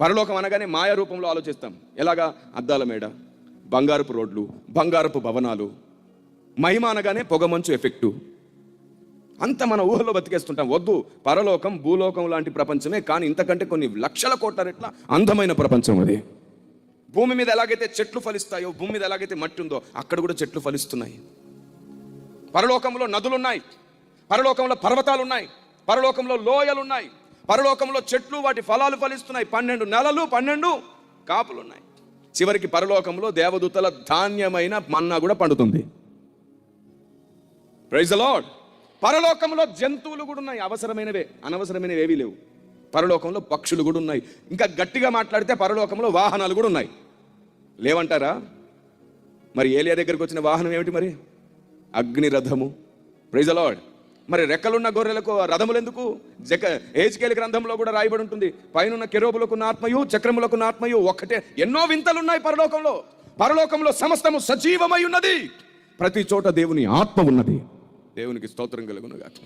పరలోకం అనగానే మాయ రూపంలో ఆలోచిస్తాం. ఎలాగా? అద్దాల మేడ, బంగారపు రోడ్లు, బంగారపు భవనాలు. మహిమ అనగానే పొగమంచు ఎఫెక్టు. అంత మన ఊహలో బతికేస్తుంటాం. వద్దు, పరలోకం భూలోకం లాంటి ప్రపంచమే, కానీ ఇంతకంటే కొన్ని లక్షల కోట్ల రెట్ల అందమైన ప్రపంచం అది. భూమి మీద ఎలాగైతే చెట్లు ఫలిస్తాయో, భూమి మీద ఎలాగైతే మట్టి ఉందో అక్కడ కూడా చెట్లు ఫలిస్తున్నాయి. పరలోకంలో నదులున్నాయి, పరలోకంలో పర్వతాలు ఉన్నాయి, పరలోకంలో లోయలు ఉన్నాయి, పరలోకంలో చెట్లు వాటి ఫలాలు ఫలిస్తున్నాయి. 12 నెలలు 12 కాపులు ఉన్నాయి. చివరికి పరలోకంలో దేవదూతల ధాన్యమైన మన్నా కూడా పండుతుంది. Praise the Lord. పరలోకంలో జంతువులు కూడా ఉన్నాయి, అవసరమైనవే, అనవసరమైనవి ఏవీ లేవు. పరలోకంలో పక్షులు కూడా ఉన్నాయి. ఇంకా గట్టిగా మాట్లాడితే పరలోకంలో వాహనాలు కూడా ఉన్నాయి. లేవంటారా? మరి ఏలియా దగ్గరికి వచ్చిన వాహనం ఏమిటి? మరి అగ్ని రథము. Praise the Lord. మరి రెక్కలున్న గొర్రెలకు రథములు ఎందుకు? హెజ్కేలు గ్రంథంలో కూడా రాయబడి ఉంటుంది, పైన కెరూబులకున్న ఆత్మయు చక్రములకున్న ఆత్మయు ఒక్కటే. ఎన్నో వింతలు ఉన్నాయి పరలోకంలో. పరలోకంలో సమస్తము సజీవమై ఉన్నది. ప్రతి చోట దేవుని ఆత్మ ఉన్నది. దేవునికి స్తోత్రం కలుగునుగాక.